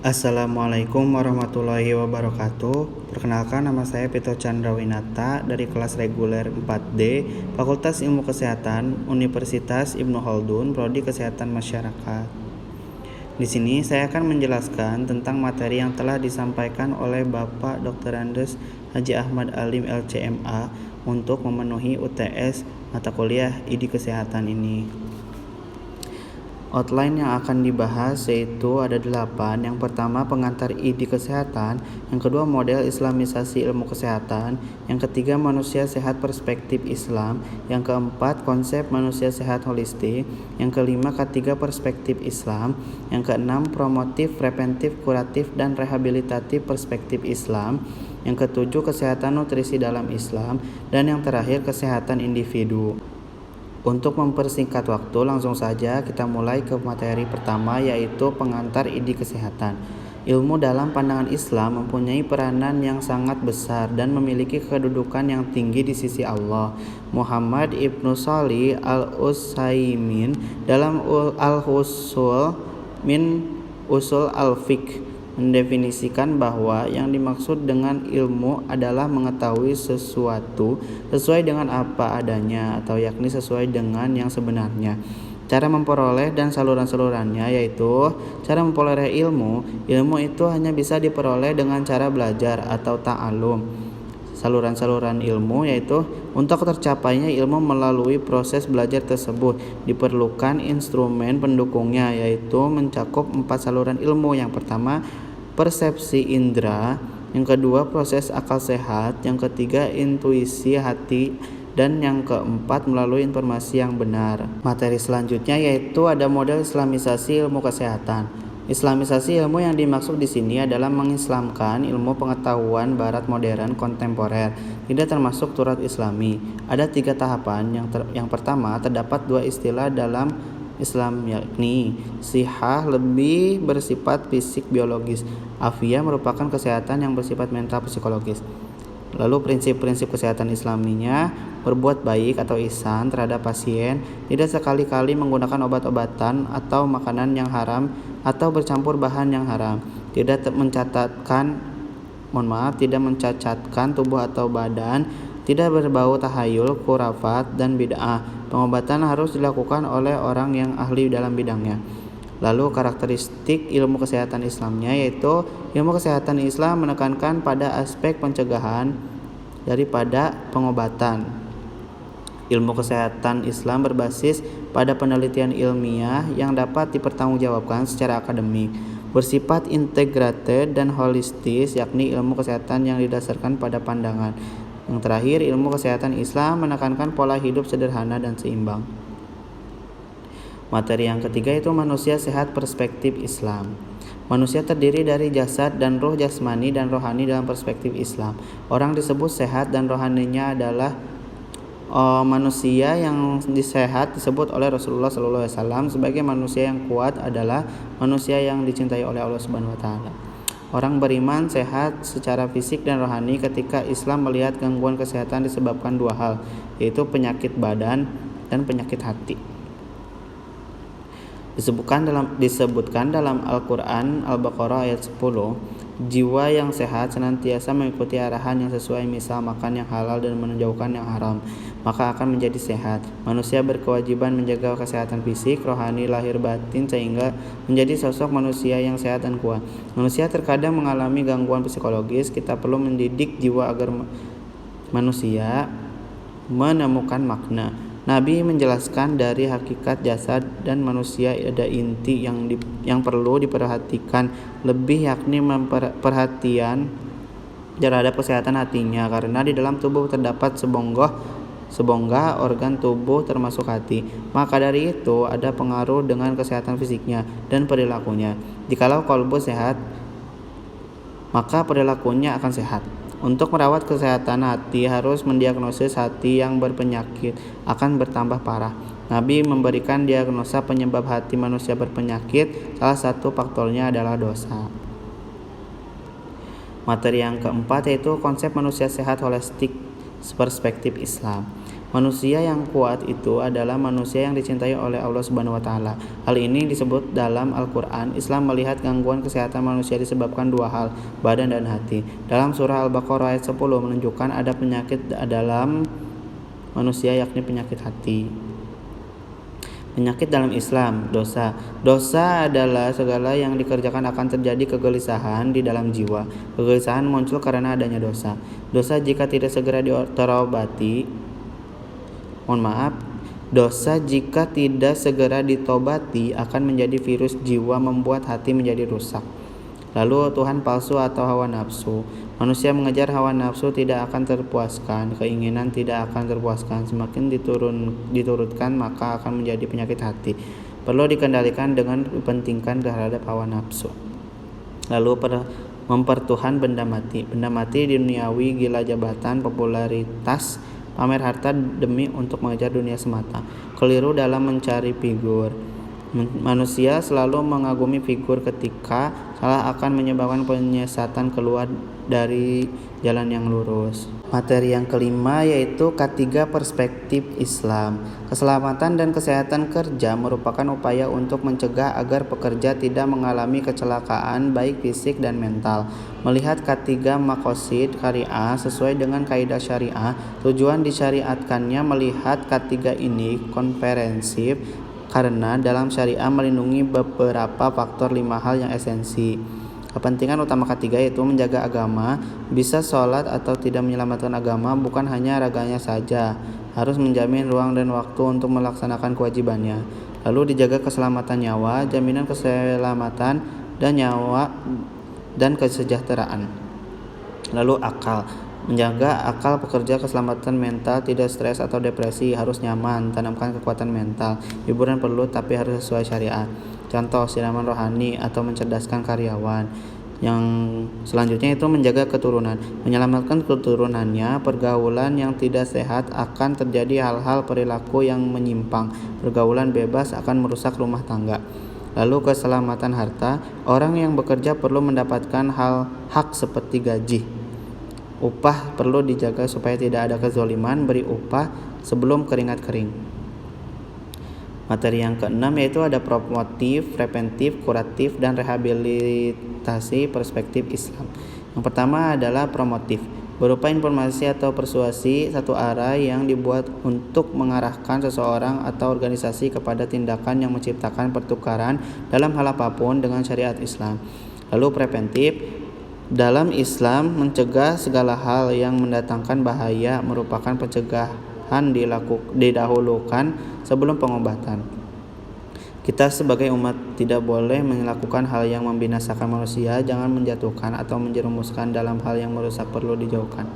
Assalamualaikum warahmatullahi wabarakatuh. Perkenalkan, nama saya Pito Chandrawinata dari kelas reguler 4D, Fakultas Ilmu Kesehatan, Universitas Ibnu Khaldun, Prodi Kesehatan Masyarakat. Di sini saya akan menjelaskan tentang materi yang telah disampaikan oleh Bapak Dr. Andes Haji Ahmad Alim LCMA untuk memenuhi UTS mata kuliah ID Kesehatan ini. Outline yang akan dibahas yaitu ada 8. Yang pertama, pengantar ID Kesehatan. Yang kedua, model Islamisasi ilmu kesehatan. Yang ketiga, manusia sehat perspektif Islam. Yang keempat, konsep manusia sehat holistik. Yang kelima, ketiga perspektif Islam. Yang keenam, promotif, preventif, kuratif, dan rehabilitatif perspektif Islam. Yang ketujuh, kesehatan nutrisi dalam Islam. Dan yang terakhir, kesehatan individu. Untuk mempersingkat waktu, langsung saja kita mulai ke materi pertama, yaitu pengantar ID Kesehatan. Ilmu dalam pandangan Islam mempunyai peranan yang sangat besar dan memiliki kedudukan yang tinggi di sisi Allah. Muhammad Ibnu Shalih Al-Utsaimin dalam Al-Usul min Usul Al-Fiqh mendefinisikan bahwa yang dimaksud dengan ilmu adalah mengetahui sesuatu sesuai dengan apa adanya, atau yakni sesuai dengan yang sebenarnya. Cara memperoleh dan saluran-salurannya, yaitu cara memperoleh ilmu itu hanya bisa diperoleh dengan cara belajar atau ta'alum. Saluran-saluran ilmu, yaitu untuk tercapainya ilmu melalui proses belajar tersebut diperlukan instrumen pendukungnya, yaitu mencakup 4 saluran ilmu. Yang pertama, persepsi indera. Yang kedua, proses akal sehat. Yang ketiga, intuisi hati. Dan yang keempat, melalui informasi yang benar. Materi selanjutnya yaitu ada model Islamisasi ilmu kesehatan. Islamisasi ilmu yang dimaksud di sini adalah mengislamkan ilmu pengetahuan barat modern kontemporer, tidak termasuk turut Islami. Ada 3 tahapan. Yang pertama, terdapat 2 istilah dalam Islam, yakni sihah lebih bersifat fisik biologis, afiyah merupakan kesehatan yang bersifat mental psikologis. Lalu prinsip-prinsip kesehatan Islaminya, berbuat baik atau ihsan terhadap pasien, tidak sekali-kali menggunakan obat-obatan atau makanan yang haram atau bercampur bahan yang haram, tidak mencacatkan tubuh atau badan, tidak berbau tahayul, khurafat, dan bid'ah. Pengobatan harus dilakukan oleh orang yang ahli dalam bidangnya. Lalu karakteristik ilmu kesehatan Islamnya, yaitu ilmu kesehatan Islam menekankan pada aspek pencegahan daripada pengobatan. Ilmu kesehatan Islam berbasis pada penelitian ilmiah yang dapat dipertanggungjawabkan secara akademik, bersifat integrated dan holistis, yakni ilmu kesehatan yang didasarkan pada pandangan. Yang terakhir, ilmu kesehatan Islam menekankan pola hidup sederhana dan seimbang. Materi yang ketiga itu manusia sehat perspektif Islam. Manusia terdiri dari jasad dan ruh, jasmani dan rohani dalam perspektif Islam. Orang disebut sehat dan rohaninya adalah manusia yang sehat disebut oleh Rasulullah SAW sebagai manusia yang kuat adalah manusia yang dicintai oleh Allah Subhanahu wa taala. Orang beriman sehat secara fisik dan rohani ketika Islam melihat gangguan kesehatan disebabkan 2 hal, yaitu penyakit badan dan penyakit hati. Disebutkan dalam Al-Quran Al-Baqarah ayat 10, jiwa yang sehat senantiasa mengikuti arahan yang sesuai, misal makan yang halal dan menjauhkan yang haram, maka akan menjadi sehat. Manusia berkewajiban menjaga kesehatan fisik, rohani, lahir batin sehingga menjadi sosok manusia yang sehat dan kuat. Manusia terkadang mengalami gangguan psikologis. Kita perlu mendidik jiwa agar manusia menemukan makna. Nabi menjelaskan dari hakikat jasad dan manusia ada inti yang perlu diperhatikan lebih, yakni perhatian terhadap kesehatan hatinya, karena di dalam tubuh terdapat sebongkah organ tubuh termasuk hati. Maka dari itu ada pengaruh dengan kesehatan fisiknya dan perilakunya. Jikalau qalbu sehat, maka perilakunya akan sehat. Untuk merawat kesehatan hati harus mendiagnosis hati yang berpenyakit akan bertambah parah. Nabi memberikan diagnosa penyebab hati manusia berpenyakit, salah satu faktornya adalah dosa. Materi yang keempat yaitu konsep manusia sehat holistik perspektif Islam. Manusia yang kuat itu adalah manusia yang dicintai oleh Allah Subhanahu wa taala. Hal ini disebut dalam Al-Qur'an. Islam melihat gangguan kesehatan manusia disebabkan dua hal, badan dan hati. Dalam surah Al-Baqarah ayat 10 menunjukkan ada penyakit dalam manusia, yakni penyakit hati. Penyakit dalam Islam, dosa. Dosa adalah segala yang dikerjakan akan terjadi kegelisahan di dalam jiwa. Kegelisahan muncul karena adanya dosa. Dosa jika tidak segera dosa jika tidak segera ditobati akan menjadi virus jiwa, membuat hati menjadi rusak. Lalu Tuhan palsu atau hawa nafsu. Manusia mengejar hawa nafsu tidak akan terpuaskan, keinginan tidak akan terpuaskan. Semakin diturutkan maka akan menjadi penyakit hati. Perlu dikendalikan dengan dipentingkan terhadap hawa nafsu. Lalu mempertuhan benda mati. Benda mati duniawi, gila jabatan, popularitas, pamer harta demi untuk mengejar dunia semata. Keliru dalam mencari figur. Manusia selalu mengagumi figur, ketika salah akan menyebabkan penyesatan keluar dari jalan yang lurus. Materi yang kelima yaitu K3 perspektif Islam. Keselamatan dan kesehatan kerja merupakan upaya untuk mencegah agar pekerja tidak mengalami kecelakaan baik fisik dan mental. Melihat K3 maqasid syariah sesuai dengan kaidah syariah, tujuan disyariatkannya melihat K3 ini komprehensif karena dalam syariah melindungi beberapa faktor 5 hal yang esensi. Kepentingan utama K3 yaitu menjaga agama. Bisa sholat atau tidak menyelamatkan agama bukan hanya raganya saja, harus menjamin ruang dan waktu untuk melaksanakan kewajibannya. Lalu dijaga keselamatan nyawa, jaminan keselamatan dan nyawa dan kesejahteraan. Lalu akal, menjaga akal pekerja, keselamatan mental, tidak stres atau depresi, harus nyaman, tanamkan kekuatan mental. Hiburan perlu tapi harus sesuai syariat. Contoh, siraman rohani atau mencerdaskan karyawan. Yang selanjutnya itu menjaga keturunan, menyelamatkan keturunannya. Pergaulan yang tidak sehat akan terjadi hal-hal perilaku yang menyimpang. Pergaulan bebas akan merusak rumah tangga. Lalu keselamatan harta, orang yang bekerja perlu mendapatkan hak seperti gaji. Upah perlu dijaga supaya tidak ada kezaliman, beri upah sebelum keringat kering. Materi yang keenam yaitu ada promotif, preventif, kuratif, dan rehabilitasi perspektif Islam. Yang pertama adalah promotif, berupa informasi atau persuasi satu arah yang dibuat untuk mengarahkan seseorang atau organisasi kepada tindakan yang menciptakan pertukaran dalam hal apapun dengan syariat Islam. Lalu preventif, dalam Islam mencegah segala hal yang mendatangkan bahaya, merupakan pencegahan didahulukan sebelum pengobatan. Kita sebagai umat tidak boleh melakukan hal yang membinasakan manusia, jangan menjatuhkan atau menjerumuskan dalam hal yang merusak, perlu dijauhkan.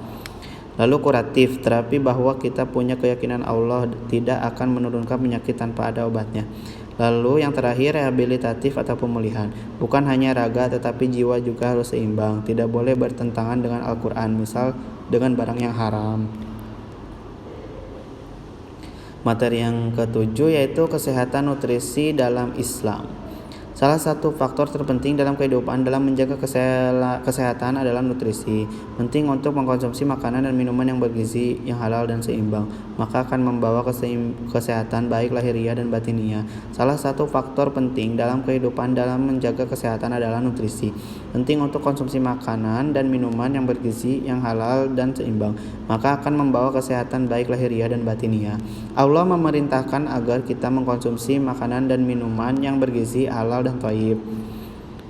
Lalu kuratif, terapi bahwa kita punya keyakinan Allah tidak akan menurunkan penyakit tanpa ada obatnya. Lalu yang terakhir rehabilitatif atau pemulihan, bukan hanya raga tetapi jiwa juga harus seimbang, tidak boleh bertentangan dengan Al-Quran, misal dengan barang yang haram. Materi yang ketujuh yaitu kesehatan nutrisi dalam Islam. Salah satu faktor terpenting dalam kehidupan dalam menjaga kesehatan adalah nutrisi. Penting untuk mengkonsumsi makanan dan minuman yang bergizi, yang halal dan seimbang, maka akan membawa kesehatan baik lahiriah dan batiniah. Salah satu faktor penting dalam kehidupan dalam menjaga kesehatan adalah nutrisi. Penting untuk konsumsi makanan dan minuman yang bergizi, yang halal dan seimbang, maka akan membawa kesehatan baik lahiriah dan batiniah. Allah memerintahkan agar kita mengkonsumsi makanan dan minuman yang bergizi, halal dan thayyib.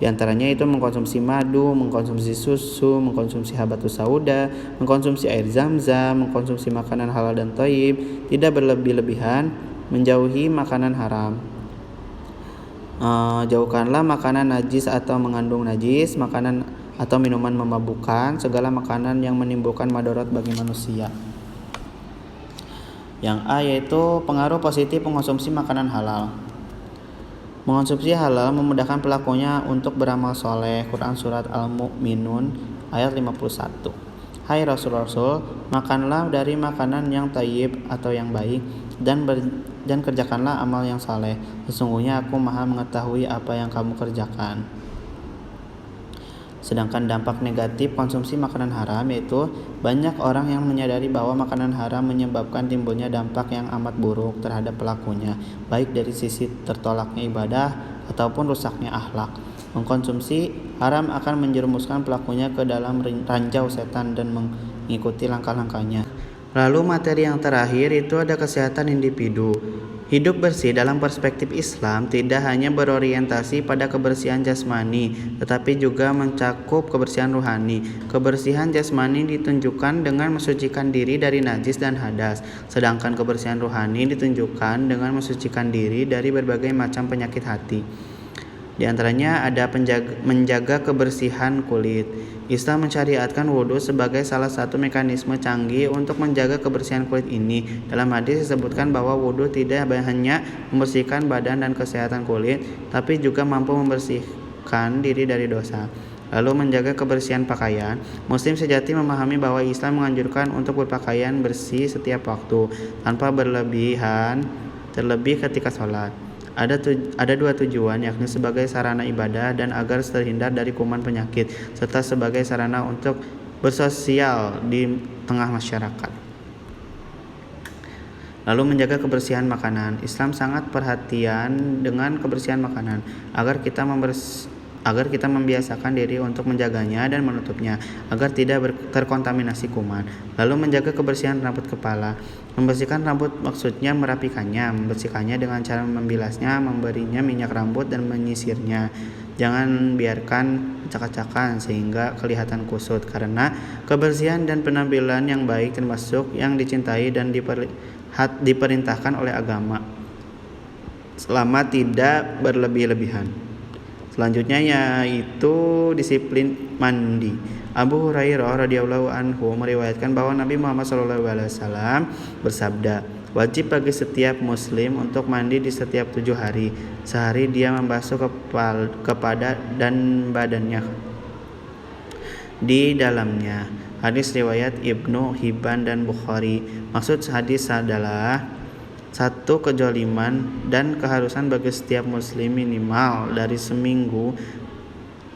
Di antaranya itu mengkonsumsi madu, mengkonsumsi susu, mengkonsumsi habatus sauda, mengkonsumsi air zam-zam, mengkonsumsi makanan halal dan thayyib, tidak berlebih-lebihan, menjauhi makanan haram. Jauhkanlah makanan najis atau mengandung najis, makanan atau minuman memabukkan, segala makanan yang menimbulkan madarat bagi manusia. Yang A yaitu pengaruh positif mengkonsumsi makanan halal. Mengkonsumsi halal memudahkan pelakunya untuk beramal soleh. Quran Surat Al-Mu'minun ayat 51. Hai Rasul-Rasul, makanlah dari makanan yang thayyib atau yang baik, dan kerjakanlah amal yang saleh. Sesungguhnya aku maha mengetahui apa yang kamu kerjakan. Sedangkan dampak negatif konsumsi makanan haram yaitu banyak orang yang menyadari bahwa makanan haram menyebabkan timbulnya dampak yang amat buruk terhadap pelakunya, baik dari sisi tertolaknya ibadah ataupun rusaknya akhlak. Mengkonsumsi haram akan menjerumuskan pelakunya ke dalam ranjau setan dan mengikuti langkah-langkahnya. Lalu materi yang terakhir itu ada kesehatan individu. Hidup bersih dalam perspektif Islam tidak hanya berorientasi pada kebersihan jasmani, tetapi juga mencakup kebersihan rohani. Kebersihan jasmani ditunjukkan dengan mensucikan diri dari najis dan hadas, sedangkan kebersihan rohani ditunjukkan dengan mensucikan diri dari berbagai macam penyakit hati. Di antaranya ada menjaga kebersihan kulit. Islam mensyariatkan wudhu sebagai salah satu mekanisme canggih untuk menjaga kebersihan kulit ini. Dalam hadis disebutkan bahwa wudhu tidak hanya membersihkan badan dan kesehatan kulit, tapi juga mampu membersihkan diri dari dosa. Lalu menjaga kebersihan pakaian. Muslim sejati memahami bahwa Islam menganjurkan untuk berpakaian bersih setiap waktu, tanpa berlebihan, terlebih ketika sholat. Ada dua tujuan, yakni sebagai sarana ibadah dan agar terhindar dari kuman penyakit, serta sebagai sarana untuk bersosial di tengah masyarakat. Lalu menjaga kebersihan makanan. Islam sangat perhatian dengan kebersihan makanan agar kita membiasakan diri untuk menjaganya dan menutupnya agar tidak terkontaminasi kuman. Lalu menjaga kebersihan rambut kepala. Membersihkan rambut maksudnya merapikannya, membersihkannya dengan cara membilasnya, memberinya minyak rambut dan menyisirnya. Jangan biarkan acak-acakan sehingga kelihatan kusut, karena kebersihan dan penampilan yang baik termasuk yang dicintai dan diperintahkan oleh agama selama tidak berlebih-lebihan. Selanjutnya yaitu disiplin mandi. Abu Hurairah radhiyallahu anhu meriwayatkan bahwa Nabi Muhammad SAW bersabda, wajib bagi setiap muslim untuk mandi di setiap 7 hari. Sehari dia membasuh kepala dan badannya di dalamnya. Hadis riwayat Ibnu Hibban dan Bukhari. Maksud hadis adalah satu kezaliman dan keharusan bagi setiap muslim minimal dari seminggu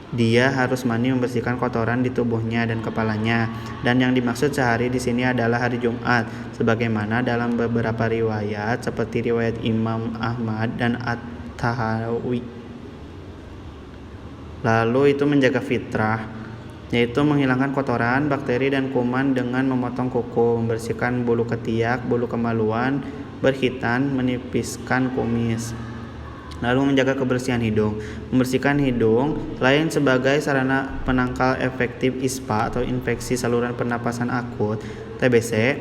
dia harus mandi membersihkan kotoran di tubuhnya dan kepalanya. Dan yang dimaksud sehari di sini adalah hari Jumat, sebagaimana dalam beberapa riwayat seperti riwayat Imam Ahmad dan At-Tahawi. Lalu itu menjaga fitrah, yaitu menghilangkan kotoran, bakteri dan kuman dengan memotong kuku, membersihkan bulu ketiak, bulu kemaluan, berkhitan, menipiskan kumis. Lalu menjaga kebersihan hidung. Membersihkan hidung selain sebagai sarana penangkal efektif ISPA atau infeksi saluran pernapasan akut, TBC,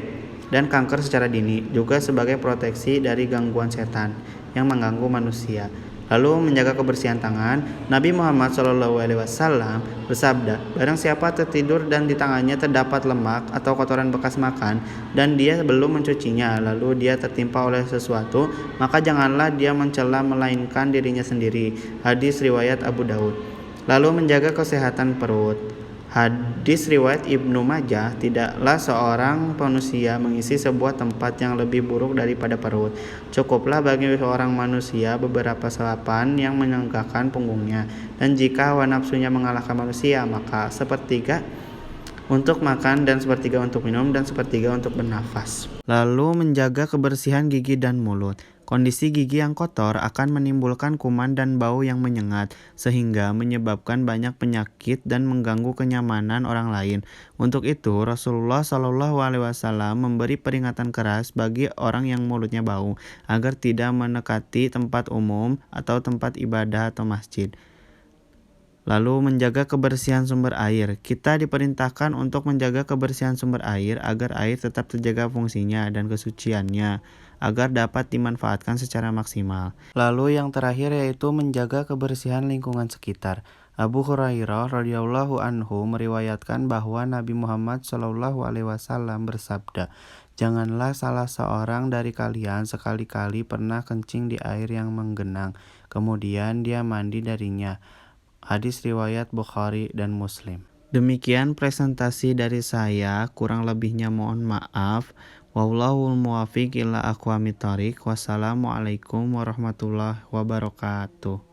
dan kanker secara dini, juga sebagai proteksi dari gangguan setan yang mengganggu manusia. Lalu menjaga kebersihan tangan. Nabi Muhammad SAW bersabda, barang siapa tertidur dan di tangannya terdapat lemak atau kotoran bekas makan dan dia belum mencucinya, lalu dia tertimpa oleh sesuatu, maka janganlah dia mencela melainkan dirinya sendiri. Hadis riwayat Abu Daud. Lalu menjaga kesehatan perut. Hadis riwayat Ibnu Majah, tidaklah seorang manusia mengisi sebuah tempat yang lebih buruk daripada perut. Cukuplah bagi seorang manusia beberapa sarapan yang menyenggakkan punggungnya, dan jika hawa nafsunya mengalahkan manusia, maka sepertiga untuk makan dan sepertiga untuk minum dan sepertiga untuk bernafas. Lalu menjaga kebersihan gigi dan mulut. Kondisi gigi yang kotor akan menimbulkan kuman dan bau yang menyengat, sehingga menyebabkan banyak penyakit dan mengganggu kenyamanan orang lain. Untuk itu, Rasulullah SAW memberi peringatan keras bagi orang yang mulutnya bau, agar tidak mendekati tempat umum atau tempat ibadah atau masjid. Lalu menjaga kebersihan sumber air. Kita diperintahkan untuk menjaga kebersihan sumber air agar air tetap terjaga fungsinya dan kesuciannya, agar dapat dimanfaatkan secara maksimal. Lalu yang terakhir yaitu menjaga kebersihan lingkungan sekitar. Abu Hurairah radhiyallahu anhu meriwayatkan bahwa Nabi Muhammad SAW bersabda, janganlah salah seorang dari kalian sekali-kali pernah kencing di air yang menggenang, kemudian dia mandi darinya. Hadis riwayat Bukhari dan Muslim. Demikian presentasi dari saya, kurang lebihnya mohon maaf. Wallahul muwaffiq ila aqwamit thoriq. Wassalamualaikum warahmatullahi wabarakatuh.